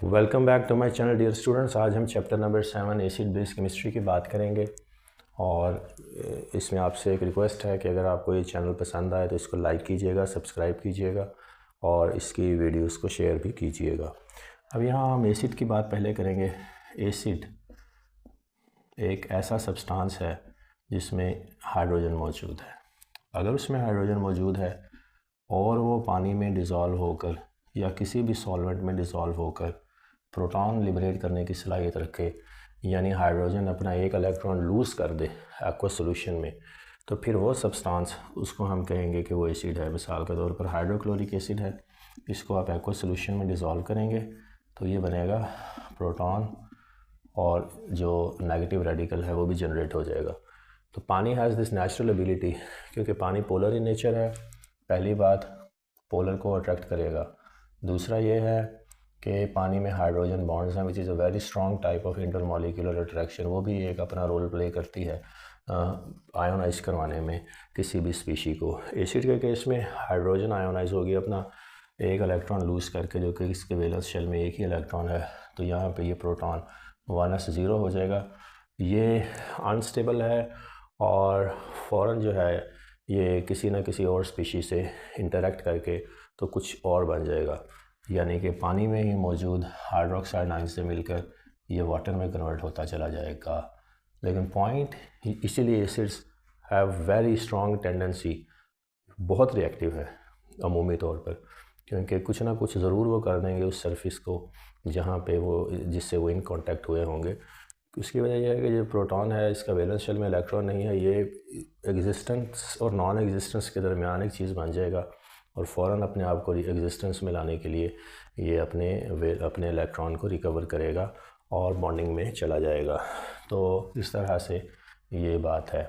Welcome back to my channel dear students. आज हम chapter number 7 acid base chemistry की बात करेंगे और इसमें आपसे एक रिक्वेस्ट है कि अगर आपको ये चैनल पसंद आए तो इसको लाइक कीजिएगा, सब्सक्राइब कीजिएगा और इसकी वीडियोस को शेयर भी कीजिएगा। अब यहाँ हम एसिड की बात पहले करेंगे। एसिड एक ऐसा सब्सटेंस है जिसमें हाइड्रोजन मौजूद है। अगर उसमें हाइड्रोजन मौजूद है और वो पानी में डिज़ोल्व होकर या किसी भी सॉल्वेंट में डिज़ोल्व होकर प्रोटॉन लिबरेट करने की सलाहियत रखे, यानी हाइड्रोजन अपना एक इलेक्ट्रॉन लूज़ कर दे एक्वस सॉल्यूशन में, तो फिर वो सब्सटेंस उसको हम कहेंगे कि वो एसिड है। मिसाल के तौर पर हाइड्रोक्लोरिक एसिड है, इसको आप एक्वस सॉल्यूशन में डिज़ोल्व करेंगे तो ये बनेगा प्रोटॉन और जो नेगेटिव रेडिकल है वो भी जनरेट हो जाएगा। तो पानी हैज़ दिस नेचुरल एबिलिटी, क्योंकि पानी पोलर इन नेचर है, पहली बात पोलर को अट्रैक्ट करेगा। दूसरा ये है कि पानी में हाइड्रोजन बॉन्ड्स हैं which is a very strong type of intermolecular attraction, वो भी एक अपना रोल प्ले करती है आयोनाइज करवाने में किसी भी स्पीशी को। एसिड के केस में हाइड्रोजन आयोनाइज होगी अपना एक इलेक्ट्रॉन लूज़ करके, जो कि इसके वैलेंस शेल में एक ही इलेक्ट्रॉन है, तो यहाँ पे ये प्रोटॉन 1s0 हो जाएगा। ये अनस्टेबल है और फ़ौरन जो है ये किसी न किसी और स्पीशी से इंटरेक्ट करके तो कुछ और बन जाएगा, यानी कि पानी में ही मौजूद हाइड्रोक्साइड आयन से मिलकर ये वाटर में कन्वर्ट होता चला जाएगा। लेकिन पॉइंट, इसीलिए acids have very strong tendency, बहुत रिएक्टिव है अमूमी तौर पर, क्योंकि कुछ ना कुछ ज़रूर वो कर देंगे उस सरफेस को जहाँ पे वो जिससे वो इन कांटेक्ट हुए होंगे। उसकी वजह यह है कि जो प्रोटॉन है इसका वैलेंस शेल में इलेक्ट्रॉन नहीं है, ये एग्जिस्टेंस और नॉन एग्जिस्टेंस के दरमियान एक चीज़ बन जाएगा और फ़ौरन अपने आप को एग्जिस्टेंस में लाने के लिए ये अपने इलेक्ट्रॉन को रिकवर करेगा और बॉन्डिंग में चला जाएगा। तो इस तरह से ये बात है।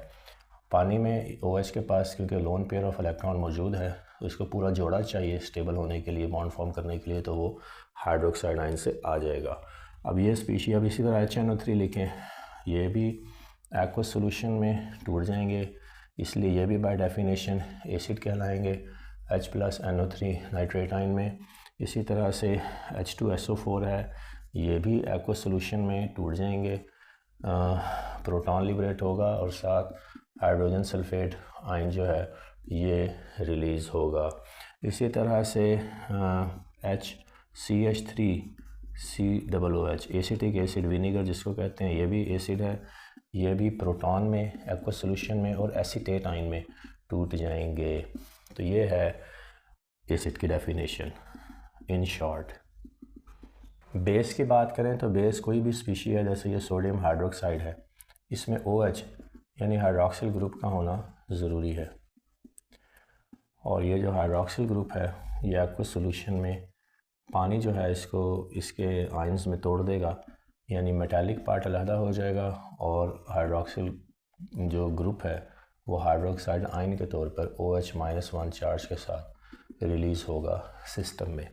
पानी में OH के पास क्योंकि लोन पेयर ऑफ इलेक्ट्रॉन मौजूद है, उसको पूरा जोड़ा चाहिए स्टेबल होने के लिए, बॉन्ड फॉर्म करने के लिए, तो वो हाइड्रोक्साइड आयन से आ जाएगा। अब ये स्पीशी, अब इसी तरह HNO3 लिखें, ये भी एक्वस सॉल्यूशन में टूट जाएंगे, इसलिए ये भी बाय डेफिनेशन एसिड कहलाएंगे H+NO3 नाइट्रेट आयन में। इसी तरह से H2SO4 है, ये भी एक्वस सॉल्यूशन में टूट जाएंगे, प्रोटॉन लिबरेट होगा और साथ हाइड्रोजन सल्फेट आयन जो है ये रिलीज़ होगा। इसी तरह से HCH3COOH एसिटिक एसिड विनीगर जिसको कहते हैं, ये भी एसिड है, ये भी प्रोटॉन में एक्वस सॉल्यूशन में और एसीटेट आयन में टूट जाएंगे। तो ये है एसिड की डेफिनेशन इन शॉर्ट। बेस की बात करें तो बेस कोई भी स्पीशी है, जैसे ये सोडियम हाइड्रोक्साइड है, इसमें OH यानी हाइड्रोक्सिल ग्रुप का होना ज़रूरी है और ये जो हाइड्रोक्सिल ग्रुप है ये एक्वस सॉल्यूशन में पानी जो है इसको इसके आयंस में तोड़ देगा, यानी मेटालिक पार्ट अलहदा हो जाएगा और हाइड्रोक्सिल जो ग्रुप है वो हाइड्रोक्साइड आयन के तौर पर OH-1 चार्ज के साथ रिलीज़ होगा सिस्टम में।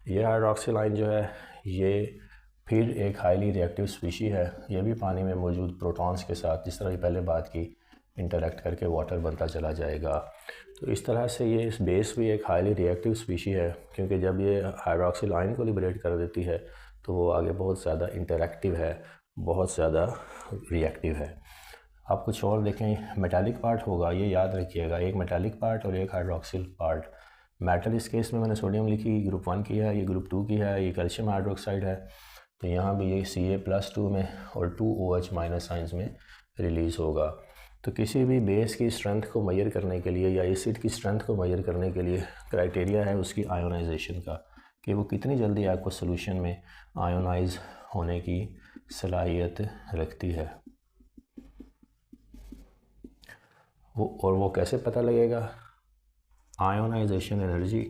ये हाइड्रोक्सिल आयन जो है ये फिर एक हाईली रिएक्टिव स्पीशी है, ये भी पानी में मौजूद प्रोटॉन्स के साथ, जिस तरह पहले बात की, इंटरेक्ट करके वाटर बनता चला जाएगा। तो इस तरह से ये इस बेस भी एक हाईली रिएक्टिव स्पीशी है, क्योंकि जब ये हाइड्रोक्सिल आयन को लिबरेट कर देती है तो वो आगे बहुत ज़्यादा इंटरेक्टिव है, बहुत ज़्यादा रिएक्टिव है। आप कुछ और देखें, मेटालिक पार्ट होगा, ये याद रखिएगा, एक मेटालिक पार्ट और एक हाइड्रोक्सिल पार्ट। मेटल इस केस में मैंने सोडियम लिखी, ग्रुप 1 की है, ये ग्रुप 2 की है, ये कैल्शियम हाइड्रोक्साइड है, तो यहाँ भी ये Ca+2 में और 2OH- आयंस में रिलीज़ होगा। तो किसी भी बेस की स्ट्रेंथ को मेजर करने के लिए या एसिड की स्ट्रेंथ को मेजर करने के लिए क्राइटेरिया है उसकी आयोनाइजेशन का, कि वो कितनी जल्दी एक्वस सॉल्यूशन में आयोनाइज होने की सलाहियत रखती है। वो कैसे पता लगेगा? आयोनाइजेशन एनर्जी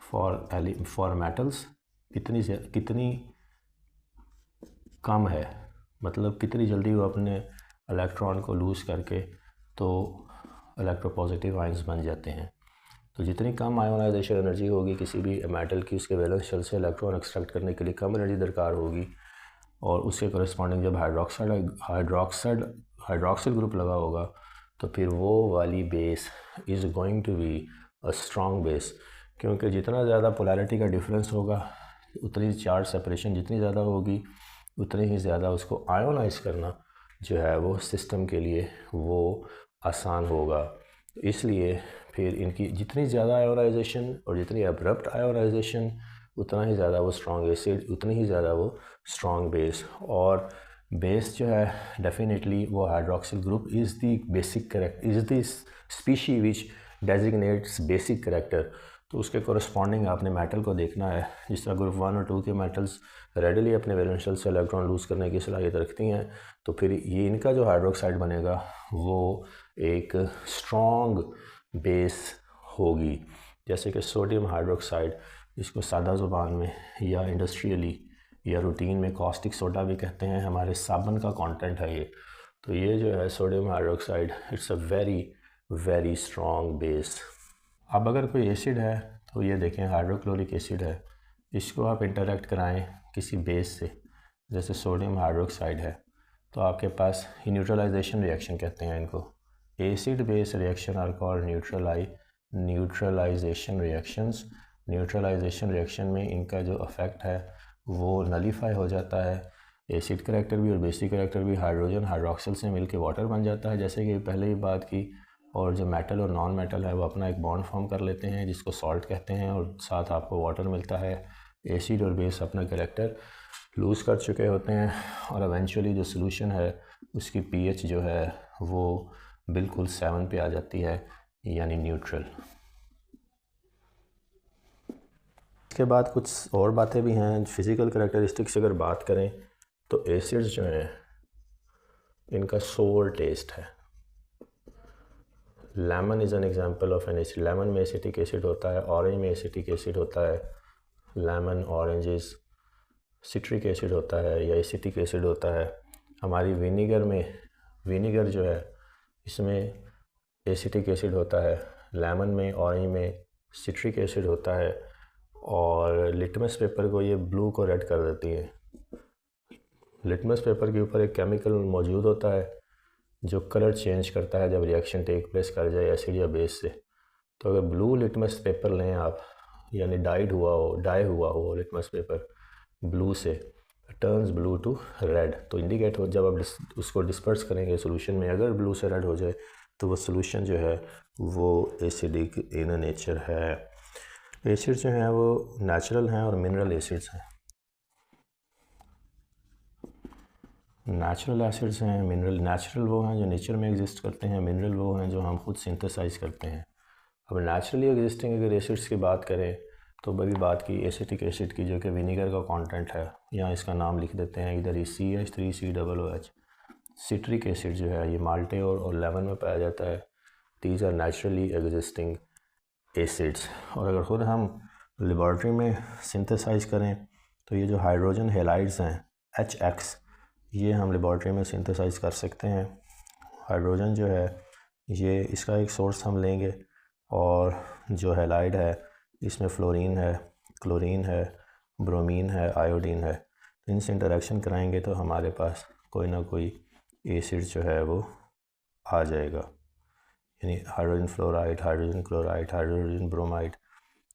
फॉर मेटल्स कितनी कम है, मतलब कितनी जल्दी वो अपने इलेक्ट्रॉन को लूज़ करके तो इलेक्ट्रोपॉजिटिव आयंस बन जाते हैं। तो जितनी कम आयोनाइजेशन एनर्जी होगी किसी भी मेटल की, उसके वैलेंस शेल से इलेक्ट्रॉन एक्सट्रैक्ट करने के लिए कम एनर्जी दरकार होगी, और उसके करस्पॉन्डिंग जब हाइड्रोक्सिल ग्रुप लगा होगा तो फिर वो वाली base is going to be a strong base, क्योंकि जितना ज़्यादा पोलैरिटी का डिफरेंस होगा, उतनी चार्ज सेपरेशन जितनी ज़्यादा होगी उतनी ही ज़्यादा उसको आयोनाइज करना जो है वो सिस्टम के लिए वो आसान होगा। इसलिए फिर इनकी जितनी ज़्यादा आयोनाइजेशन और जितनी अब्रप्ट आयोनाइजेशन उतना ही ज़्यादा वो स्ट्रॉन्ग एसिड, उतनी ही ज़्यादा वो स्ट्रॉन्ग बेस। और बेस जो है डेफिनेटली वो hydroxyl group is the basic character, is the species which डेजिग्नेट्स basic character. तो उसके कोरस्पॉन्डिंग आपने मेटल को देखना है। जिस तरह ग्रुप 1 और 2 के मेटल्स रेडिली अपने वैलेंस शेल से इलेक्ट्रॉन लूज़ करने की सलाहियत रखती हैं, तो फिर ये इनका जो हाइड्रोक्साइड बनेगा वो एक स्ट्रॉन्ग बेस होगी। जैसे कि सोडियम हाइड्रोक्साइड, जिसको सादा ज़ुबान में या इंडस्ट्रियली या रूटीन में कॉस्टिक सोडा भी कहते हैं, हमारे साबुन का कंटेंट है ये। तो ये जो है sodium hydroxide, it's a very very strong base. अब अगर कोई एसिड है तो ये देखें हाइड्रोक्लोरिक एसिड है, इसको आप इंटरेक्ट कराएं किसी बेस से, जैसे सोडियम हाइड्रोक्साइड है, तो आपके पास न्यूट्रलाइजेशन रिएक्शन कहते हैं इनको। Acid base reaction are called neutralisation reactions. Neutralisation reaction में इनका जो इफेक्ट है वो नलीफाई हो जाता है। एसिड करेक्टर भी और बेसिक करेक्टर भी हाइड्रोजन हाइड्रोक्सिल से मिलकर वाटर बन जाता है, जैसे कि पहले ही बात की। और जो मेटल और नॉन मेटल है वो अपना एक बॉन्ड फॉर्म कर लेते हैं जिसको सॉल्ट कहते हैं, और साथ आपको वाटर मिलता है। एसिड और बेस अपना करेक्टर लूज़ कर चुके होते हैं और एवेंचुअली जो सोल्यूशन है उसकी पीएच जो है वो बिल्कुल 7 पे आ जाती है, यानी न्यूट्रल। इसके बाद कुछ और बातें भी हैं फिज़िकल करेक्टरिस्टिक्स। अगर बात करें तो एसिड्स जो हैं इनका सोर टेस्ट है। Lemon is an example of N acid. Lemon में एसिटिक एसिड होता है, ऑरेंज में एसिटिक एसिड होता है, लेमन ऑरेंजेस सिट्रिक एसिड होता है या एसिटिक एसिड होता है। हमारी विनीगर जो है इसमें एसिटिक एसिड होता है, लेमन में ऑरेंज में सिट्रिक एसिड होता है, और लिटमस पेपर को ये ब्लू को रेड कर देती है। लिटमस पेपर के ऊपर एक केमिकल मौजूद होता है जो कलर चेंज करता है जब रिएक्शन टेक प्लेस कर जाए एसिड या बेस से। तो अगर ब्लू लिटमस पेपर लें आप, यानी डाई हुआ हो लिटमस पेपर ब्लू से, टर्न्स ब्लू टू रेड, तो इंडिकेट हो जब आप उसको डिस्पर्स करेंगे सोल्यूशन में, अगर ब्लू से रेड हो जाए तो वो सोल्यूशन जो है वो एसिडिक इन नेचर है। एसिड जो हैं वो नेचुरल हैं और मिनरल एसिड्स हैं। नेचुरल एसिड्स हैं, मिनरल नेचुरल वो हैं जो नेचर में एग्जिस्ट करते हैं, मिनरल वो हैं जो हम खुद सिंथेसाइज करते हैं। अब नेचुरली एग्जिस्टिंग अगर एसिड्स की बात करें तो बड़ी बात की एसिटिक एसिड की, जो कि विनीगर का कंटेंट है, यहाँ इसका नाम लिख देते हैं इधर ही CH3COOH। सिट्रिक एसिड जो है ये माल्टे और लेमन में पाया जाता है। These are naturally existing acids. और अगर ख़ुद हम लेबॉर्ट्री में सिंथेसाइज करें तो ये जो हाइड्रोजन हेलाइड्स हैं HX, ये हम लेबॉर्ट्री में सिंथेसाइज कर सकते हैं। हाइड्रोजन जो है ये इसका एक सोर्स हम लेंगे, और जो हेलाइड है इसमें फ्लोरीन है, क्लोरीन है, ब्रोमीन है, आयोडीन है। इनसे इंटरेक्शन कराएंगे तो हमारे पास कोई ना कोई एसिड जो है वो आ जाएगा, यानी hydrogen fluoride, hydrogen chloride, hydrogen bromide.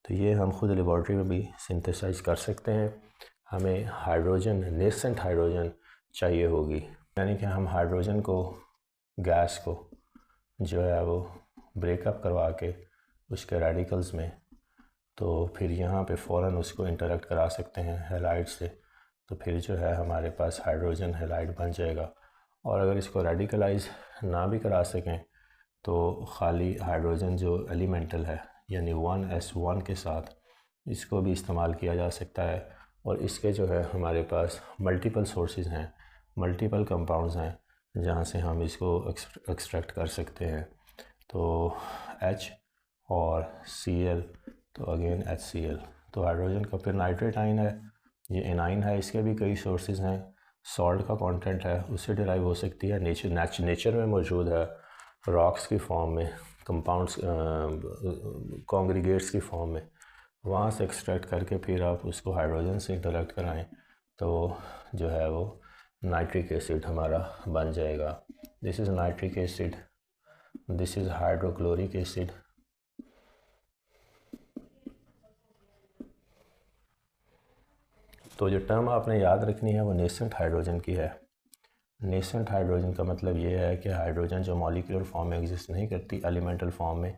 तो ये हम खुद लेबॉर्ट्री में भी सिंथेसाइज कर सकते हैं। हमें हाइड्रोजन, नेसेंट हाइड्रोजन चाहिए होगी, यानी कि हम हाइड्रोजन को, गैस को जो है वो ब्रेकअप करवा के उसके रेडिकल्स में, तो फिर यहाँ पे फ़ौरन उसको इंटरेक्ट करा सकते हैं हेलाइड से, तो फिर जो है हमारे पास हाइड्रोजन हेलाइड बन जाएगा। और अगर इसको रेडिकलाइज ना भी करा सकें तो ख़ाली हाइड्रोजन जो एलिमेंटल है यानी 1s1 के साथ इसको भी इस्तेमाल किया जा सकता है। और इसके जो है हमारे पास मल्टीपल सोर्सेज हैं, मल्टीपल कंपाउंड्स हैं जहाँ से हम इसको एक्सट्रैक्ट कर सकते हैं। तो H और Cl, तो अगेन HCl, तो हाइड्रोजन का फिर नाइट्रेट आइन है, ये एनाइन है, इसके भी कई सोर्सेज हैं। सॉल्ट का कंटेंट है, उससे डिराइव हो सकती है, नेचर में मौजूद है, रॉक्स की फॉर्म में, कंपाउंड्स कॉन्ग्रीगेट्स की फॉर्म में, वहाँ से एक्सट्रैक्ट करके फिर आप उसको हाइड्रोजन से इंटरेक्ट कराएं तो जो है वो नाइट्रिक एसिड हमारा बन जाएगा। This is nitric acid, this is hydrochloric acid. तो जो टर्म आपने याद रखनी है वो नेसेंट हाइड्रोजन की है। नेसेंट हाइड्रोजन का मतलब ये है कि हाइड्रोजन जो मॉलिक्यूलर फॉर्म में एग्जिस्ट नहीं करती एलिमेंटल फॉर्म में,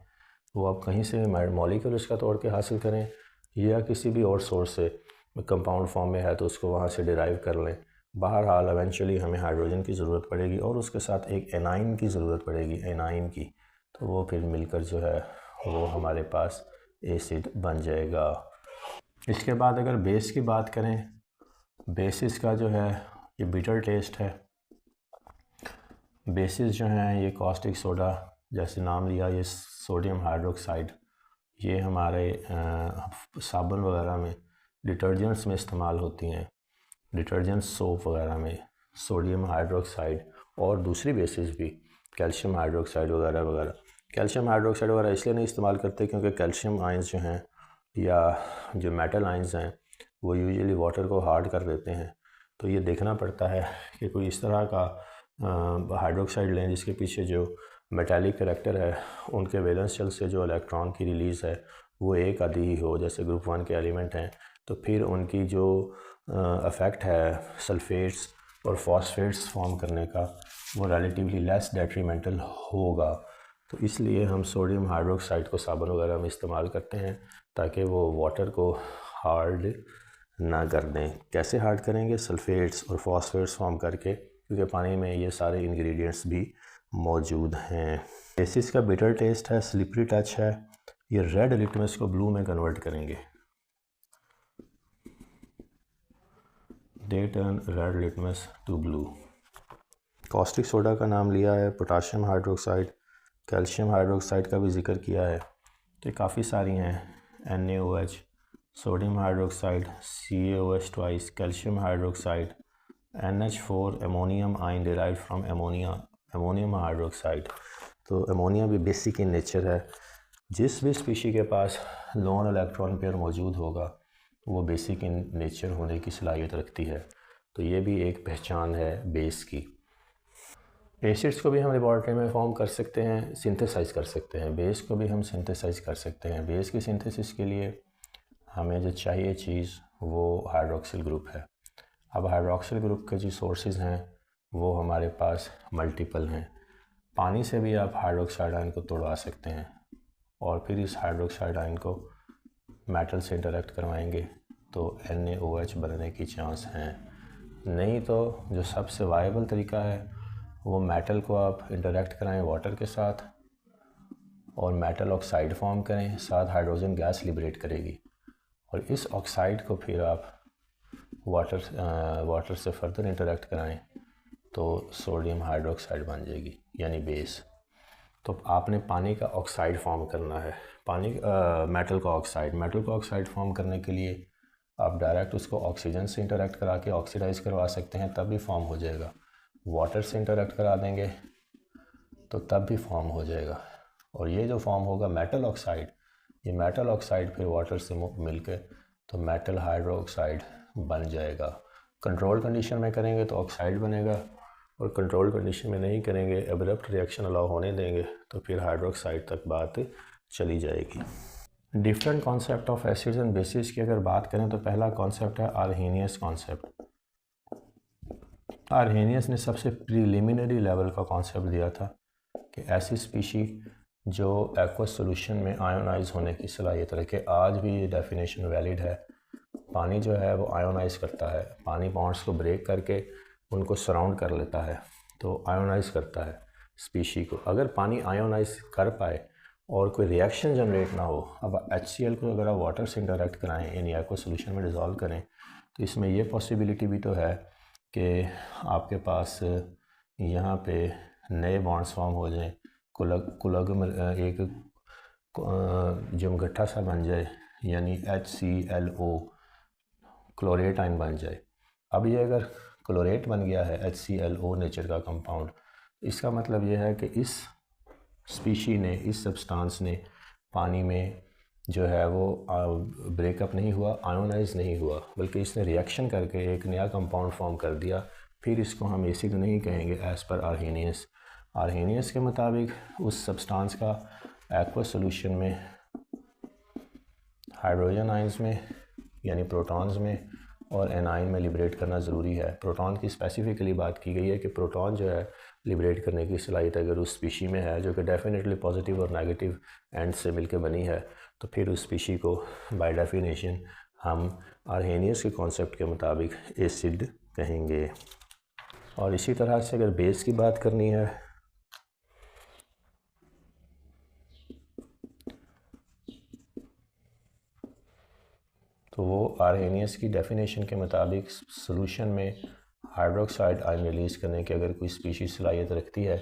वो आप कहीं से भी मॉलिक्यूल उसका तोड़ के हासिल करें या किसी भी और सोर्स से कंपाउंड फॉर्म में है तो उसको वहाँ से डिराइव कर लें। बहरहाल एवेंचुअली हमें हाइड्रोजन की ज़रूरत पड़ेगी और उसके साथ एक एनाइन की ज़रूरत पड़ेगी, एनाइन की, तो वो फिर मिलकर जो है वो हमारे पास एसिड बन जाएगा। इसके बाद अगर बेस की बात करें, बेसिस का जो है ये बिटर टेस्ट है। बेसिस जो हैं ये कॉस्टिक सोडा, जैसे नाम लिया, ये सोडियम हाइड्रोक्साइड, ये हमारे साबुन वगैरह में, डिटर्जेंट्स में इस्तेमाल होती हैं, डिटर्जेंट सोप वगैरह में सोडियम हाइड्रोक्साइड, और दूसरी बेसिस भी कैल्शियम हाइड्रोक्साइड वगैरह वगैरह। कैल्शियम हाइड्रोक्साइड वगैरह इसलिए नहीं इस्तेमाल करते क्योंकि कैल्शियम आयंस जो हैं या जो मेटल आयंस हैं वो यूजुअली वाटर को हार्ड कर देते हैं। तो ये देखना पड़ता है कि कोई इस तरह का हाइड्रोक्साइड लें जिसके पीछे जो मेटालिक करैक्टर है, उनके वैलेंस शेल से जो इलेक्ट्रॉन की रिलीज़ है वो एक आधी ही हो, जैसे ग्रुप 1 के एलिमेंट हैं, तो फिर उनकी जो इफ़ेक्ट है सल्फेट्स और फॉस्फेट्स फॉर्म करने का वो रिलेटिवली लेस डेट्रीमेंटल होगा। तो इसलिए हम सोडियम हाइड्रोक्साइड को साबुन वगैरह में इस्तेमाल करते हैं ताकि वो वाटर को हार्ड ना कर दें। कैसे हार्ड करेंगे? सल्फेट्स और फॉस्फेट्स फॉर्म करके, क्योंकि पानी में ये सारे इंग्रेडिएंट्स भी मौजूद हैं। बेसिस का बिटर टेस्ट है, स्लिपरी टच है, ये रेड लिटमस को ब्लू में कन्वर्ट करेंगे। They turn red litmus to blue. Caustic soda का नाम लिया है, पोटाशियम हाइड्रोक्साइड, कैल्शियम हाइड्रोक्साइड का भी जिक्र किया है, तो ये काफ़ी सारी हैं। NaOH, sodium hydroxide, CaOH twice, calcium hydroxide, NH4 ammonium ion derived from ammonia, ammonium hydroxide. तो अमोनिया भी बेसिक इन नेचर है। जिस भी स्पीशी के पास लोन इलेक्ट्रॉन पेयर मौजूद होगा वो बेसिक इन नेचर होने की सलाहियत रखती है। तो ये भी एक पहचान है बेस की। एसिड्स को भी हम लेबॉरेटरी में फॉर्म कर सकते हैं, सिंथेसाइज कर सकते हैं। बेस को भी हम सिंथेसाइज कर सकते हैं। बेस की सिंथेसिस के लिए हमें जो चाहिए चीज़ वो हाइड्रोक्सिल ग्रुप है। अब हाइड्रोक्सिल ग्रुप के जो सोर्सेज हैं वो हमारे पास मल्टीपल हैं। पानी से भी आप हाइड्रोक्साइड आयन को तोड़वा सकते हैं और फिर इस हाइड्रोक्साइड आयन को मेटल से इंटरेक्ट करवाएंगे तो NaOH बनने की चांस हैं। नहीं तो जो सबसे वायबल तरीका है वो मेटल को आप इंटरेक्ट कराएं वाटर के साथ और मेटल ऑक्साइड फॉर्म करें, साथ हाइड्रोजन गैस लिबरेट करेगी, और इस ऑक्साइड को फिर आप वाटर से फर्दर इंटरेक्ट कराएं तो सोडियम हाइड्रोक्साइड बन जाएगी, यानी बेस। तो आपने पानी का ऑक्साइड फॉर्म करना है, मेटल का ऑक्साइड फॉर्म करने के लिए आप डायरेक्ट उसको ऑक्सीजन से इंटरेक्ट करा के ऑक्सीडाइज करवा सकते हैं, तब भी फॉर्म हो जाएगा। वाटर से इंटरेक्ट करा देंगे तो तब भी फॉर्म हो जाएगा। और ये जो फॉर्म होगा मेटल ऑक्साइड, ये मेटल ऑक्साइड फिर वाटर से मिलकर तो मेटल हाइड्रोक्साइड बन जाएगा। कंट्रोल कंडीशन में करेंगे तो ऑक्साइड बनेगा, और कंट्रोल कंडीशन में नहीं करेंगे, एब्रप्ट रिएक्शन अलाउ होने देंगे तो फिर हाइड्रोक्साइड तक बात चली जाएगी। Different concept of acids and basis की अगर बात करें तो पहला कॉन्सेप्ट है आर्हेनियस कॉन्सेप्ट। आर्हेनियस ने सबसे प्रीलिमिनरी लेवल का कॉन्सेप्ट दिया था कि ऐसी स्पीशी जो एक्वस सॉल्यूशन में आयोनाइज होने की सलाहियत रखे। आज भी ये डेफिनेशन वैलिड है। पानी जो है वो आयोनाइज करता है, पानी बॉन्ड्स को ब्रेक करके उनको सराउंड कर लेता है, तो आयोनाइज करता है स्पीशी को। अगर पानी आयोनाइज कर पाए और कोई रिएक्शन जनरेट ना हो, अब HCl को अगर आप वाटर से इंटरेक्ट कराएं यानी एक्वस सॉल्यूशन में डिज़ोल्व करें तो इसमें यह पॉसिबिलिटी भी तो है कि आपके पास यहाँ पे नए बॉन्ड्स फॉर्म हो जाएं, एक जमगट्ठा सा बन जाए, यानी HClO क्लोरेट आयन बन जाए। अब ये अगर क्लोरेट बन गया है HClO नेचर का कंपाउंड, इसका मतलब ये है कि इस स्पीशी ने, इस सब्सटेंस ने पानी में जो है वो ब्रेकअप नहीं हुआ, आयोनाइज नहीं हुआ, बल्कि इसने रिएक्शन करके एक नया कंपाउंड फॉर्म कर दिया। फिर इसको हम एसिड नहीं कहेंगे एज़ पर आर्हेनियस। आर्हेनियस के मुताबिक उस सब्सटेंस का एक्वस सॉल्यूशन में हाइड्रोजन आयंस में यानी प्रोटॉन्स में और एनाइन में लिबरेट करना ज़रूरी है। प्रोटॉन की स्पेसिफिकली बात की गई है कि प्रोटॉन जो है लिबरेट करने की सलाहियत अगर उस स्पीशी में है जो कि डेफिनेटली पॉजिटिव और नेगेटिव एंड से मिलकर बनी है, तो फिर उस स्पीशी को बाय डेफिनेशन हम आर्हेनियस के कॉन्सेप्ट के मुताबिक एसिड कहेंगे। और इसी तरह से अगर बेस की बात करनी है तो वो आर्हेनियस की डेफिनेशन के मुताबिक सॉल्यूशन में हाइड्रोक्साइड आयन रिलीज़ करने की अगर कोई स्पीशीज सलाहियत रखती है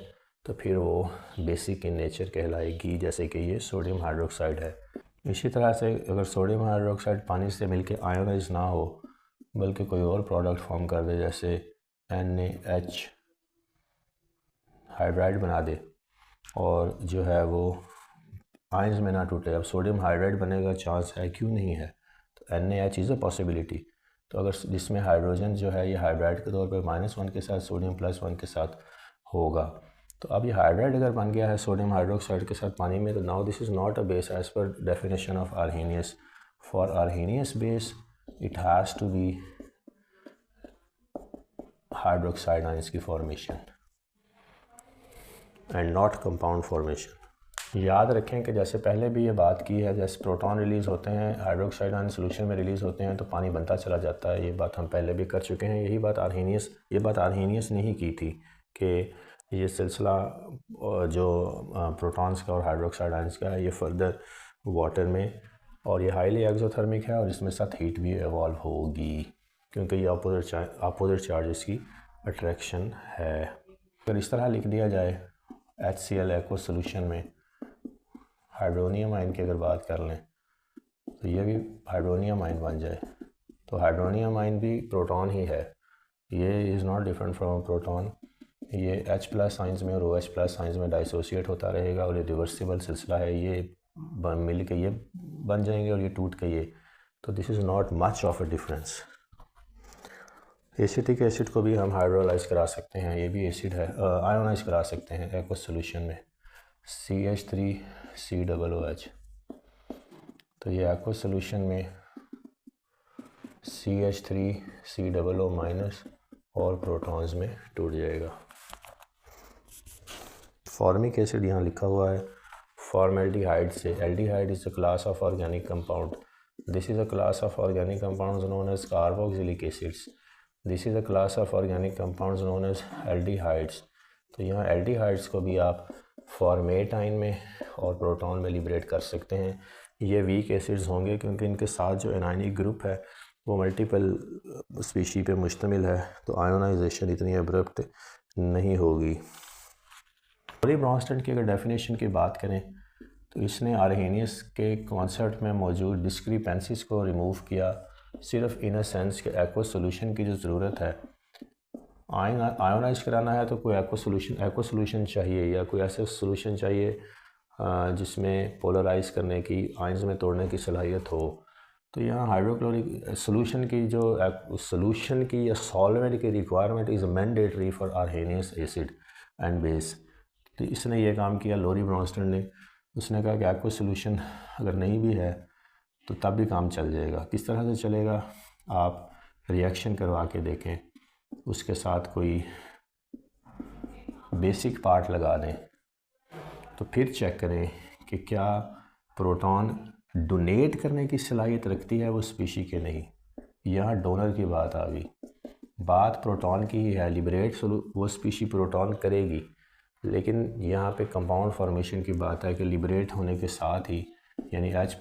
तो फिर वो बेसिक इन नेचर कहलाएगी, जैसे कि ये सोडियम हाइड्रोक्साइड है। इसी तरह से अगर सोडियम हाइड्रोक्साइड पानी से मिलकर आयोनाइज ना हो बल्कि कोई और प्रोडक्ट फॉर्म कर दे, जैसे NaH हाइड्राइड बना दे और जो है वो आयंस में ना टूटे, अब सोडियम हाइड्राइड बनने का चांस है, क्यों नहीं है? तो NaH इज़ अ पॉसिबिलिटी। तो अगर जिसमें हाइड्रोजन जो है ये हाइड्राइड के तौर पर -1 के साथ सोडियम +1 के साथ होगा, तो अब ये हाइड्राइड अगर बन गया है सोडियम हाइड्रोक्साइड के साथ पानी में, तो now this is not a base as per definition of Arrhenius. For Arrhenius base it has to be hydroxide ions की formation and not compound formation. याद रखें कि जैसे पहले भी ये बात की है, जैसे प्रोटॉन रिलीज़ होते हैं हाइड्रोक्साइड आयन सोल्यूशन में रिलीज़ होते हैं तो पानी बनता चला जाता है। ये बात हम पहले भी कर चुके हैं। ये बात आर्हेनियस ने ही की थी कि ये सिलसिला जो प्रोटॉन्स का और हाइड्रोक्साइड आयंस का है ये फर्दर वाटर में, और ये हाईली एक्सोथर्मिक है और इसमें साथ हीट भी एवॉल्व होगी क्योंकि ये अपोजिट चार्जेस की अट्रैक्शन है। अगर इस तरह लिख दिया जाए HCl एक्वस सोल्यूशन में हाइड्रोनियम आयन की अगर बात कर लें तो ये भी हाइड्रोनियम आयन बन जाए, तो हाइड्रोनियम आयन भी प्रोटॉन ही है। ये is not different from proton. ये H+ साइंस में और OH+ साइंस में डाइसोशिएट होता रहेगा और ये रिवर्सिबल सिलसिला है। ये मिल के ये बन जाएंगे और ये टूट के ये, तो this is not much of a difference. Acetic acid को भी हम हाइड्रोलाइज करा सकते हैं, ये भी एसिड है, आयोनाइज करा सकते हैं एक्वस सोल्यूशन में CH3COOH। तो ये एक्वस सोल्यूशन में CH3COO- और प्रोटॉन्स में टूट जाएगा। फॉर्मिक एसिड यहाँ लिखा हुआ है फॉर्मेल्डिहाइड से। Aldehyde is a class of organic compound. This is a class of organic compounds known as carboxylic acids. This is a class of organic compounds known as aldehydes. तो यहाँ aldehydes को भी आप फॉर्मेट आयन में और proton में liberate कर सकते हैं। ये वीक एसिड्स होंगे क्योंकि इनके साथ जो एनायनिक ग्रुप है वो मल्टीपल स्पीशी पे मुश्तमिल है, तो आयोनाइजेशन इतनी अब्रप्ट नहीं होगी। लोरी ब्रॉन्स्टन की अगर डेफिनेशन की बात करें तो इसने आर्हेनियस के कॉन्सेप्ट में मौजूद डिस्क्रिपेंसीज को रिमूव किया, सिर्फ इन अ सेंस के एक्वस सोल्यूशन की जो ज़रूरत है, आयोनाइज कराना है तो कोई एक्वस सोल्यूशन चाहिए या कोई ऐसा सोल्यूशन चाहिए जिसमें पोलराइज करने की, आयंस में तोड़ने की सलाहियत हो। तो यहाँ हाइड्रोक्लोरिक सोल्यूशन की जो सोल्यूशन की या सॉल्वेंट की requirement is mandatory for Arrhenius acid and base. तो इसने ये काम किया लोरी ब्रॉन्स्टन ने। उसने कहा कि एक्वस सोल्यूशन अगर नहीं भी है तो तब भी काम चल जाएगा। किस तरह से चलेगा? आप रिएक्शन करवा के देखें, उसके साथ कोई बेसिक पार्ट लगा दें तो फिर चेक करें कि क्या प्रोटॉन डोनेट करने की सलाहियत रखती है वो स्पीशी के नहीं। यहाँ डोनर की बात आ गई। बात प्रोटॉन की ही है, लिबरेट वो स्पीशी प्रोटॉन करेगी, लेकिन यहाँ पे कंपाउंड फॉर्मेशन की बात है कि लिबरेट होने के साथ ही यानी H+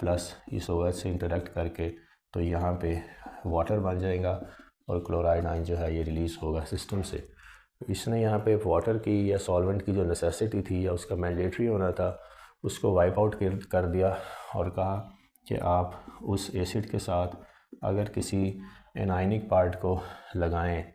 इस OH से इंटरेक्ट करके तो यहाँ पे वाटर बन जाएगा और क्लोराइड आयन जो है ये रिलीज़ होगा सिस्टम से। इसने यहाँ पे वाटर की या सॉल्वेंट की जो नेसेसिटी थी या उसका मैंडेटरी होना था उसको वाइप आउट कर दिया और कहा कि आप उस एसिड के साथ अगर किसी एनायनिक पार्ट को लगाएं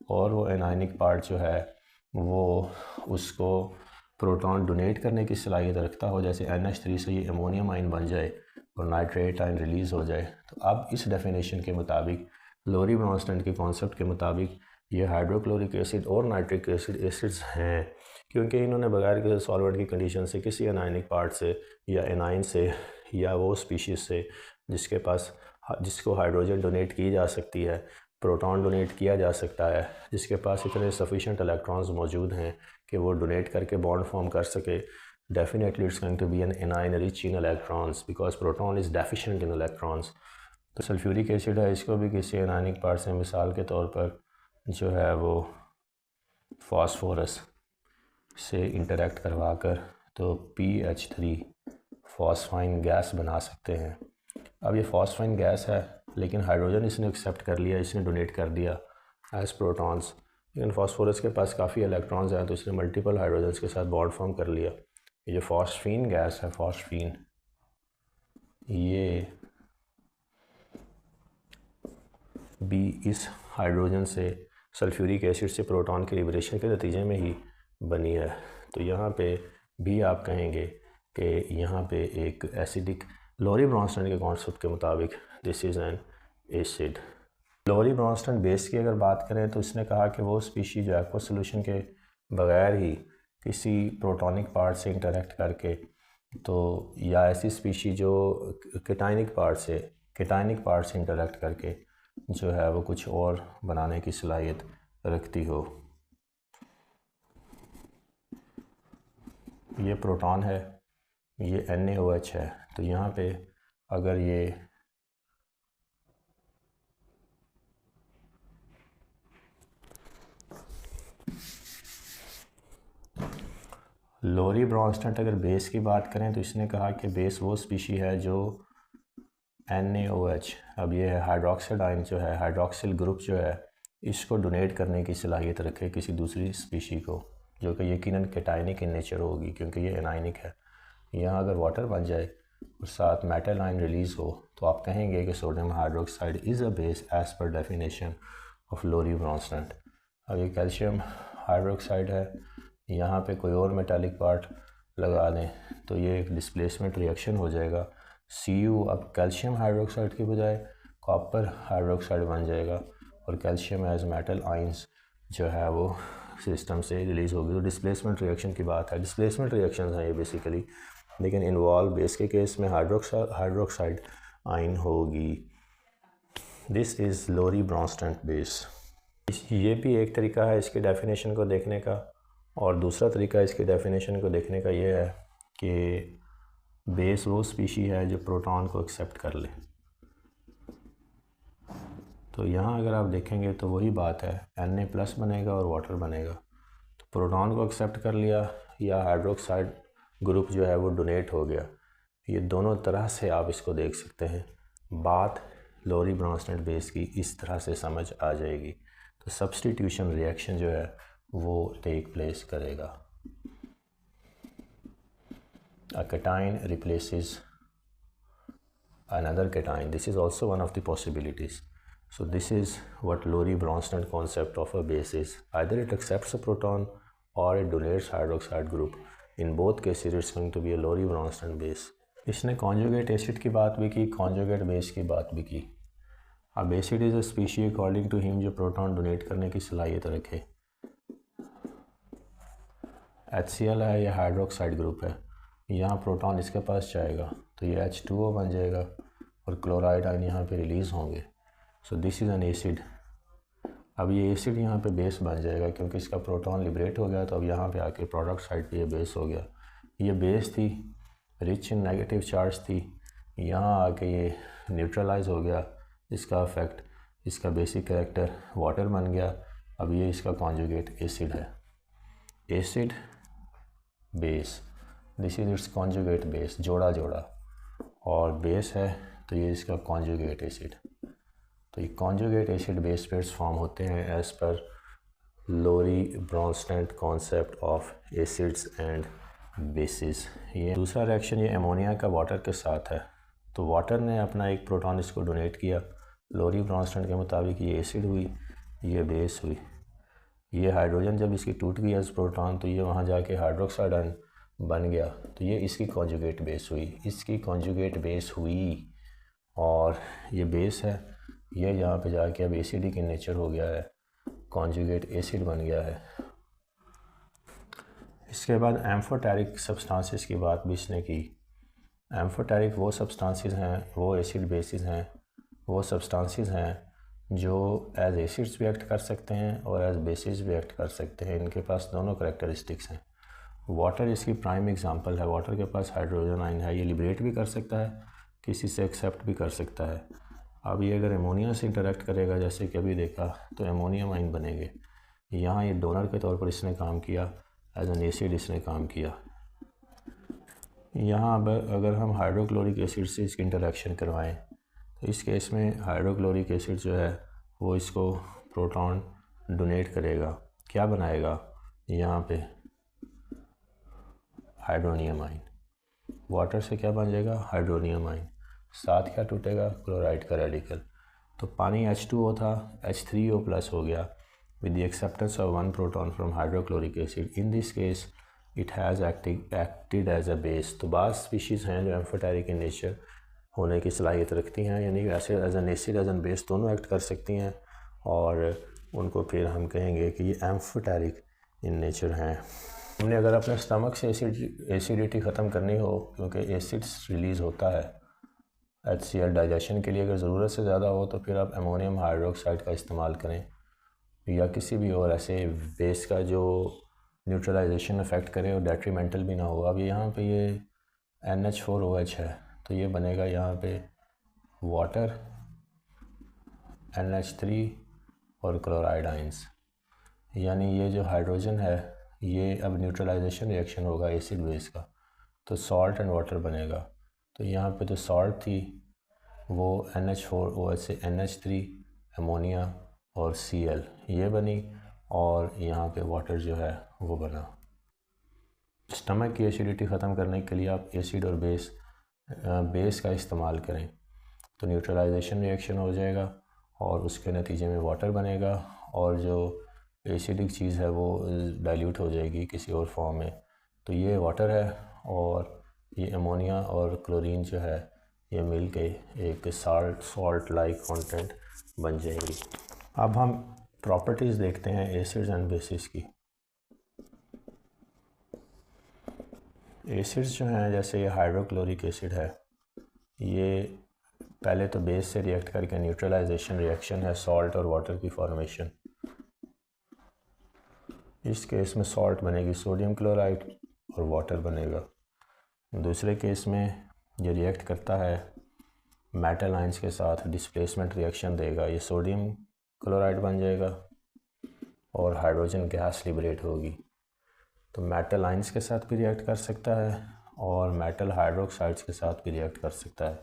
और वो एनायनिक पार्ट जो है वो उसको प्रोटॉन डोनेट करने की सलाहियत रखता हो, जैसे NH3 से ये अमोनियम आयन बन जाए और नाइट्रेट आयन रिलीज़ हो जाए, तो अब इस डेफिनेशन के मुताबिक, लोरी ब्रॉन्स्टन के कॉन्सेप्ट के मुताबिक ये हाइड्रोक्लोरिक एसिड और नाइट्रिक एसिड एसिड्स हैं, क्योंकि इन्होंने बगैर किसी सॉल्वेंट की कंडीशन से किसी एनायनिक पार्ट से या एनाइन से या वो स्पीशीज़ से जिसको हाइड्रोजन डोनेट की जा सकती है प्रोटॉन डोनेट किया जा सकता है, जिसके पास इतने सफिशेंट इलेक्ट्रॉन्स मौजूद हैं कि वो डोनेट करके बॉन्ड फॉर्म कर सके, definitely it's going to be an anion rich in electrons because proton is deficient in electrons. तो सल्फ्यूरिक एसिड है, इसको भी किसी एनाइनिक पार्ट से मिसाल के तौर पर जो है वो फास्फोरस से इंटरेक्ट करवा कर तो PH3 फॉस्फाइन गैस बना सकते हैं। अब ये फॉस्फाइन गैस है, लेकिन हाइड्रोजन इसने एक्सेप्ट कर लिया, इसने डोनेट कर दिया एज प्रोटॉन्स, लेकिन फास्फोरस के पास काफ़ी इलेक्ट्रॉन्स हैं तो इसने मल्टीपल हाइड्रोजन्स के साथ बॉन्ड फॉर्म कर लिया। ये जो फॉस्फीन गैस है, फॉस्फीन, ये भी इस हाइड्रोजन से सल्फ्यूरिक एसिड से प्रोटॉन के लिबरेशन के नतीजे में ही बनी है। तो यहाँ पे भी आप कहेंगे कि यहाँ पे एक एसिडिक लोरी ब्रॉन्स्टन के कॉन्सेप्ट के मुताबिक this is an acid. Lowry Bronsted base की अगर बात करें तो इसने कहा कि वो स्पीशी जो एक्वा सोल्यूशन के बग़ैर ही किसी प्रोटॉनिक पार्ट से इंटरेक्ट करके, तो या ऐसी स्पीशी जो केटाइनिक पार्ट से इंटरेक्ट करके जो है वो कुछ और बनाने की सलाहियत रखती हो। ये प्रोटॉन है, ये NaOH है, तो यहाँ पे अगर ये लोरी ब्रॉन्स्टन अगर बेस की बात करें तो इसने कहा कि बेस वो स्पीशी है जो NaOH, अब ये है हाइड्रोक्साइड आयन जो है, हाइड्रोक्सिल ग्रुप जो है, इसको डोनेट करने की सलाहियत रखे किसी दूसरी स्पीशी को, जो कि यकीनन केटाइनिक इन नेचर होगी क्योंकि ये एनाइनिक है। यहाँ अगर वाटर बन जाए और साथ मेटल आयन रिलीज़ हो तो आप कहेंगे कि sodium hydroxide is a base as per definition of Lowry Bronsted. अब ये कैल्शियम हाइड्रोक्साइड है, यहाँ पे कोई और मेटालिक पार्ट लगा दें तो ये एक डिस्प्लेसमेंट रिएक्शन हो जाएगा। Cu अब कैल्शियम हाइड्रोक्साइड की बजाय कॉपर हाइड्रोक्साइड बन जाएगा और कैल्शियम एज मेटल आइंस जो है वो सिस्टम से रिलीज़ होगी। तो डिस्प्लेसमेंट रिएक्शन की बात है, डिस्प्लेसमेंट रिएक्शन हैं ये बेसिकली, लेकिन इन्वॉल्व बेस के केस में हाइड्रोक्साइड आइन होगी। This is Lowry Bronsted base. ये भी एक तरीका है इसकी डेफिनेशन को देखने का, और दूसरा तरीका इसकी डेफिनेशन को देखने का ये है कि बेस वो स्पीशी है जो प्रोटॉन को एक्सेप्ट कर ले। तो यहाँ अगर आप देखेंगे तो वही बात है, Na+ बनेगा और वाटर बनेगा। तो प्रोटॉन को एक्सेप्ट कर लिया या हाइड्रोक्साइड ग्रुप जो है वो डोनेट हो गया। ये दोनों तरह से आप इसको देख सकते हैं। बात लोरी ब्रॉन्स्टन बेस की इस तरह से समझ आ जाएगी। तो सब्स्टिट्यूशन रिएक्शन जो है वो टेक प्लेस करेगा। A cation replaces another cation. This is also one of the possibilities. So this is what Lory Bronsted concept of a base is. Either it accepts a proton or it donates hydroxide group. In both cases it's going to be a Lory Bronsted base. इसने conjugate acid की बात भी की, conjugate base की बात भी की। अब acid is a species according to him जो proton donate करने की सलाहियत रखे। HCl है या हाइड्रोक्साइड ग्रुप है, यहाँ प्रोटॉन इसके पास जाएगा तो ये H2O बन जाएगा और क्लोराइड आयन यहाँ पे रिलीज़ होंगे। So this is an acid. अब ये एसिड यहाँ पे बेस बन जाएगा क्योंकि इसका प्रोटॉन लिबरेट हो गया, तो अब यहाँ पे आके प्रोडक्ट साइड पे ये बेस हो गया। ये बेस थी, रिच इन नेगेटिव चार्ज थी, यहाँ आके ये न्यूट्रलाइज हो गया, इसका इफेक्ट, इसका बेसिक कैरेक्टर वाटर बन गया। अब ये इसका कॉन्जुगेट एसिड है, acid base, this is it's conjugate base, जोड़ा जोड़ा, और बेस है तो ये इसका कॉन्जुगेट एसिड। तो ये conjugate acid base pairs form होते हैं as per Lowry Bronsted concept of acids and bases. ये दूसरा रिएक्शन ये अमोनिया का वाटर के साथ है। तो वाटर ने अपना एक प्रोटॉन इसको डोनेट किया, लोरी ब्रॉन्स्टन के मुताबिक ये एसिड हुई, ये बेस हुई। ये हाइड्रोजन जब इसकी टूट गई एज प्रोटॉन तो ये वहाँ जाके हाइड्रोक्साइड आयन बन गया, तो ये इसकी कॉन्जुगेट बेस हुई, इसकी कॉन्जुगेट बेस हुई, और ये बेस है, ये यहाँ पे जाके अब एसिडिक इन नेचर हो गया है, कॉन्जुगेट एसिड बन गया है। इसके बाद एम्फोटेरिक सब्सटेंसेस की बात भी इसने की। एम्फोटेरिक वो सब्सटेंसेस हैं, वो एसिड बेसिस हैं, वो सब्सटेंसेस हैं जो एज एसिड्स भी एक्ट कर सकते हैं और एज बेसिस भी एक्ट कर सकते हैं। इनके पास दोनों करेक्टरिस्टिक्स हैं। वाटर इसकी प्राइम एग्जांपल है। वाटर के पास हाइड्रोजन आयन है, ये लिबरेट भी कर सकता है, किसी से एक्सेप्ट भी कर सकता है। अब ये अगर एमोनिया से इंटरेक्ट करेगा, जैसे कि अभी देखा, तो एमोनियम आयन बनेंगे। यहाँ ये डोनर के तौर पर इसने काम किया, एज एन एसिड इसने काम किया। यहाँ अब अगर हम हाइड्रोक्लोरिक एसिड से इसकी इंटरेक्शन करवाएं, तो इस केस में हाइड्रोक्लोरिक एसिड जो है वो इसको प्रोटॉन डोनेट करेगा, क्या बनाएगा यहाँ पे हाइड्रोनियम आयन। वाटर से क्या बन जाएगा हाइड्रोनियम आयन, साथ क्या टूटेगा क्लोराइड का रेडिकल। तो पानी H2O था, H3O प्लस हो गया with the acceptance of one proton from hydrochloric acid. In this case it has acted as a base. तो बाज़ स्पीशीज़ हैं जो एम्फोटेरिक इन नेचर होने की सलाहियत रखती हैं, यानी कि ऐसे as an acid as an base दोनों एक्ट कर सकती हैं, और उनको फिर हम कहेंगे कि ये एम्फोटेरिक इन नेचर हैं। हमने अगर अपने स्टमक से एसिडिटी ख़त्म करनी हो, क्योंकि एसिड्स रिलीज़ होता है HCl डाइजेशन के लिए, अगर ज़रूरत से ज़्यादा हो तो फिर आप अमोनियम हाइड्रोक्साइड का इस्तेमाल करें, या किसी भी और ऐसे बेस का जो न्यूट्रलाइजेशन इफ़ेक्ट करे और डेट्रीमेंटल भी ना हो। अब यहाँ पे ये NH4OH है, तो ये बनेगा यहाँ पे वाटर, NH3 और क्लोराइड आइंस, यानी ये जो हाइड्रोजन है ये अब न्यूट्रलाइजेशन रिएक्शन होगा एसिड बेस का, तो सॉल्ट एंड वाटर बनेगा। तो यहाँ पे जो सॉल्ट थी वो NH4OH से NH3 अमोनिया और Cl ये बनी, और यहाँ पे वाटर जो है वो बना। स्टमक की एसिडिटी ख़त्म करने के लिए आप एसिड और बेस का इस्तेमाल करें, तो न्यूट्रलाइजेशन रिएक्शन हो जाएगा और उसके नतीजे में वाटर बनेगा, और जो एसिडिक चीज़ है वो डाइल्यूट हो जाएगी किसी और फॉर्म में। तो ये वाटर है, और ये अमोनिया और क्लोरीन जो है ये मिल के एक सॉल्ट लाइक कंटेंट बन जाएंगी। अब हम प्रॉपर्टीज़ देखते हैं एसिड्स एंड बेसिस की। एसिड्स जो हैं, जैसे ये हाइड्रोक्लोरिक एसिड है, ये पहले तो बेस से रिएक्ट करके न्यूट्रलाइजेशन रिएक्शन है, सॉल्ट और वाटर की फॉर्मेशन। इस केस में सॉल्ट बनेगी सोडियम क्लोराइड और वाटर बनेगा। दूसरे केस में ये रिएक्ट करता है मेटल आयंस के साथ, डिस्प्लेसमेंट रिएक्शन देगा, ये सोडियम क्लोराइड बन जाएगा और हाइड्रोजन गैस लिबरेट होगी। तो मेटल आयंस के साथ भी रिएक्ट कर सकता है और मेटल हाइड्रोक्साइड्स के साथ भी रिएक्ट कर सकता है,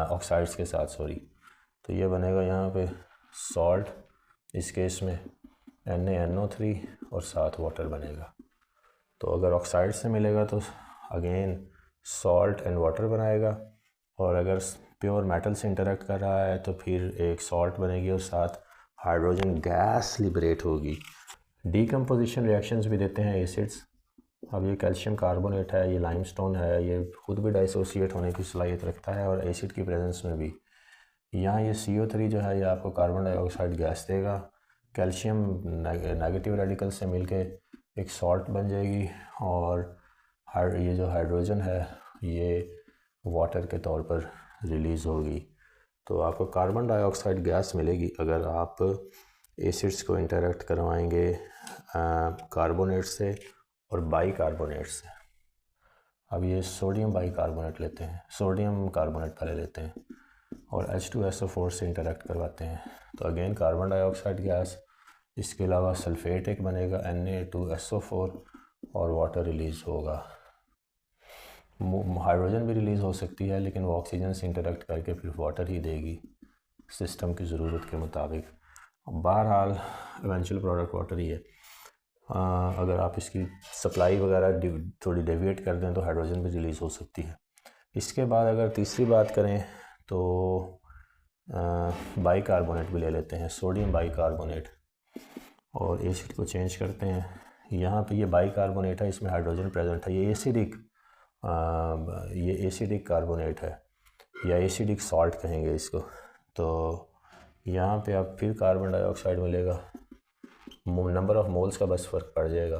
ऑक्साइड्स के साथ सॉरी। तो ये बनेगा यहाँ पे सॉल्ट, इस केस में NaNO3 और साथ वाटर बनेगा। तो अगर ऑक्साइड से मिलेगा तो अगेन सॉल्ट एंड वाटर बनाएगा, और अगर प्योर मेटल से इंटरेक्ट कर रहा है तो फिर एक सॉल्ट बनेगी और साथ हाइड्रोजन गैस लिबरेट होगी। डीकम्पोजिशन रिएक्शंस भी देते हैं एसिड्स। अब ये कैल्शियम कार्बोनेट है, ये लाइमस्टोन है, ये खुद भी डाइसोसिएट होने की सलाहियत रखता है और एसिड की प्रेजेंस में भी। यहाँ ये CO3 जो है ये आपको कार्बन डाइऑक्साइड गैस देगा, कैल्शियम नेगेटिव रेडिकल से मिलके एक सॉल्ट बन जाएगी, और ये जो हाइड्रोजन है ये वाटर के तौर पर रिलीज़ होगी। तो आपको कार्बन डाइऑक्साइड गैस मिलेगी अगर आप एसिड्स को इंटरेक्ट करवाएंगे कार्बोनेट से और बाइकार्बोनेट से। अब ये सोडियम बाइकार्बोनेट लेते हैं, सोडियम कार्बोनेट पहले लेते हैं और H2SO4 से इंटरेक्ट करवाते हैं, तो अगेन कार्बन डाइऑक्साइड गैस, इसके अलावा सल्फेट एक बनेगा Na2SO4 और वाटर रिलीज़ होगा। हाइड्रोजन भी रिलीज़ हो सकती है, लेकिन वो ऑक्सीजन से इंटरेक्ट करके फिर वाटर ही देगी सिस्टम की ज़रूरत के मुताबिक। बहरहाल इवेंचुअल प्रोडक्ट वाटर ही है। अगर आप इसकी सप्लाई वगैरह थोड़ी डेविएट कर दें तो हाइड्रोजन भी रिलीज़ हो सकती है। इसके बाद अगर तीसरी बात करें तो बाइकार्बोनेट भी ले लेते हैं, सोडियम बाइकार्बोनेट, और एसिड को चेंज करते हैं। यहाँ पे ये बाइकार्बोनेट है, इसमें हाइड्रोजन प्रेजेंट है, ये एसिडिक कार्बोनेट है या एसिडिक सॉल्ट कहेंगे इसको। तो यहाँ पे आप फिर कार्बन डाइऑक्साइड मिलेगा, नंबर ऑफ़ मोल्स का बस फ़र्क पड़ जाएगा,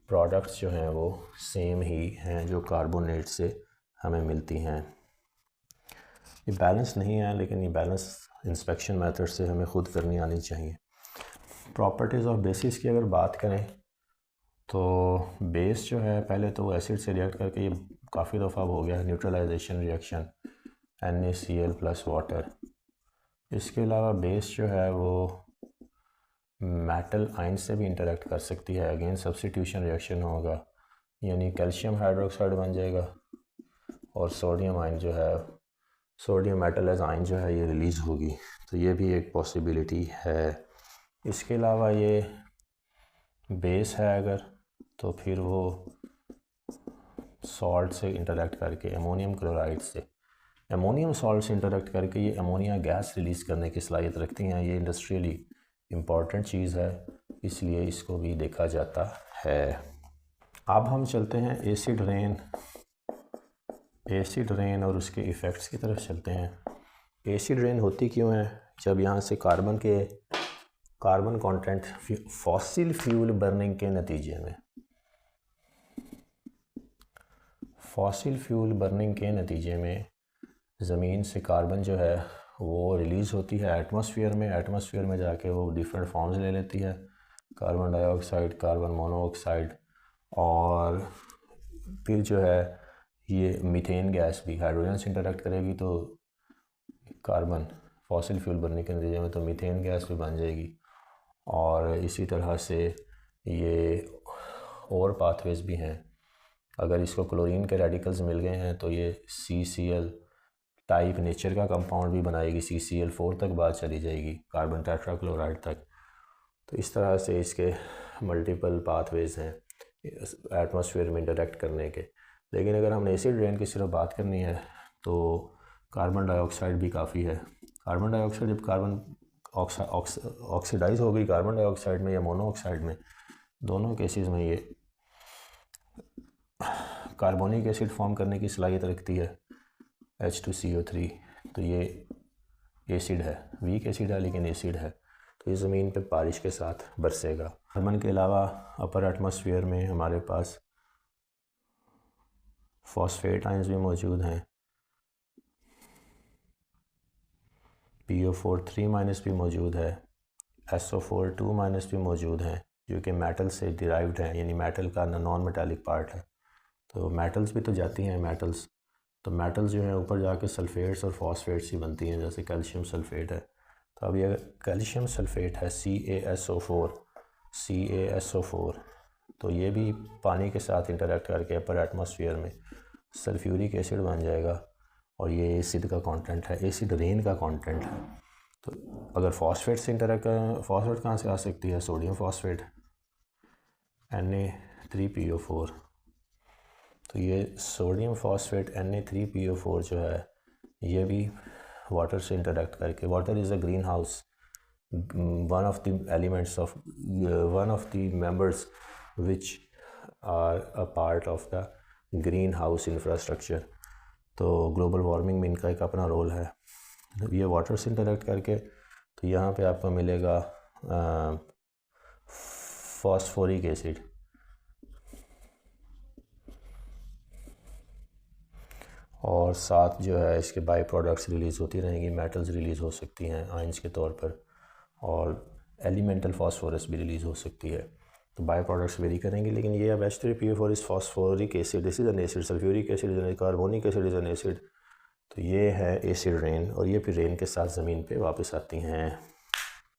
प्रोडक्ट्स जो हैं वो सेम ही हैं जो कार्बोनेट से हमें मिलती हैं। ये बैलेंस नहीं है, लेकिन ये बैलेंस इंस्पेक्शन मेथड से हमें ख़ुद करनी आनी चाहिए। प्रॉपर्टीज़ ऑफ बेसिस की अगर बात करें तो बेस जो है पहले तो एसिड से रिएक्ट करके, ये काफ़ी दफ़ा हो गया neutralisation reaction NaCl plus water. इसके अलावा बेस जो है वो मेटल आयन से भी इंटरेक्ट कर सकती है, अगेन सब्स्टिट्यूशन रिएक्शन होगा, यानी कैल्शियम हाइड्रोक्साइड बन जाएगा और सोडियम आयन जो है, सोडियम मेटल एज आयन जो है ये रिलीज़ होगी। तो ये भी एक पॉसिबिलिटी है। इसके अलावा ये बेस है अगर, तो फिर वो सॉल्ट से इंटरेक्ट करके, अमोनियम क्लोराइड से, अमोनियम सॉल्ट से इंटरेक्ट करके ये अमोनिया गैस रिलीज़ करने की सलाहियत रखती हैं। ये इंडस्ट्रियली इम्पॉर्टेंट चीज़ है, इसलिए इसको भी देखा जाता है। अब हम चलते हैं एसिड रेन और उसके इफ़ेक्ट्स की तरफ चलते हैं। एसिड रेन होती क्यों है? जब यहाँ से carbon content fossil fuel burning के नतीजे में ज़मीन से कार्बन जो है वो रिलीज़ होती है एटमॉस्फेयर में जाके वो डिफरेंट फॉर्म्स ले लेती है, कार्बन डाइऑक्साइड, कार्बन मोनोऑक्साइड, और फिर जो है ये मीथेन गैस भी हाइड्रोजन से इंटरेक्ट करेगी तो कार्बन फॉसिल फ्यूल बनने के नतीजे में तो मीथेन गैस भी बन जाएगी। और इसी तरह से ये और पाथवेज भी हैं। अगर इसको क्लोरीन के रेडिकल्स मिल गए हैं तो ये CCl टाइप नेचर का कंपाउंड भी बनाएगी, CCl4 तक बात चली जाएगी, कार्बन टेट्राक्लोराइड तक। तो इस तरह से इसके मल्टीपल पाथवेज हैं एटमॉस्फेयर में इंटरेक्ट करने के। लेकिन अगर हमने एसिड रेन की सिर्फ बात करनी है तो कार्बन डाइऑक्साइड भी काफ़ी है। कार्बन डाइऑक्साइड जब कार्बन ऑक्सीडाइज हो गई कार्बन डाइऑक्साइड में या मोनोऑक्साइड में, दोनों केसेस में ये कार्बोनिक एसिड फॉर्म करने की सलाहियत रखती है, H2CO3। तो ये एसिड है, वीक एसिड है लेकिन एसिड है। तो ये ज़मीन पे बारिश के साथ बरसेगा। कार्बन के अलावा अपर एटमॉस्फेयर में हमारे पास फॉस्फेट आयंस भी मौजूद हैं, PO4 3- भी मौजूद है, SO4 2- भी मौजूद हैं, जो कि मेटल से डिराइव्ड हैं, यानी मेटल का नॉन मेटालिक पार्ट है। तो मेटल्स भी तो जाती हैं मेटल्स, तो मेटल्स जो है ऊपर जाके सल्फेट्स और फॉस्फेट्स ही बनती हैं, जैसे कैल्शियम सल्फेट है। तो अब ये कैल्शियम सल्फेट है CaSO4, तो ये भी पानी के साथ इंटरेक्ट करके अपर एटमॉस्फेयर में सल्फ्यूरिक एसिड बन जाएगा और ये एसिड का कंटेंट है, एसिड रेन का कंटेंट है। तो अगर फॉस्फेट से इंटरेक्ट करें, फॉस्फेट कहाँ से आ सकती है? Sodium phosphate Na3PO4। तो ये सोडियम फॉस्फेट Na3PO4 जो है ये भी वाटर से इंटरेक्ट करके, water is a green house, one of the members which are a part of the green house infrastructure. तो ग्लोबल वार्मिंग में इनका एक अपना रोल है। ये वाटर से इंटरेक्ट करके, तो यहाँ पे आपको मिलेगा फॉस्फोरिक एसिड, और साथ जो है इसके बाई प्रोडक्ट्स रिलीज़ होती रहेंगी, मेटल्स रिलीज़ हो सकती हैं आयंस के तौर पर, और एलिमेंटल फास्फोरस भी रिलीज़ हो सकती है। तो बाई प्रोडक्ट्स वेरी करेंगे। लेकिन ये अब H3PO4 इस phosphoric acid, this is an acid, sulphuric acid is an, carbonic acid is an acid. तो ये है एसिड रेन, और ये फिर रेन के साथ ज़मीन पे वापस आती हैं।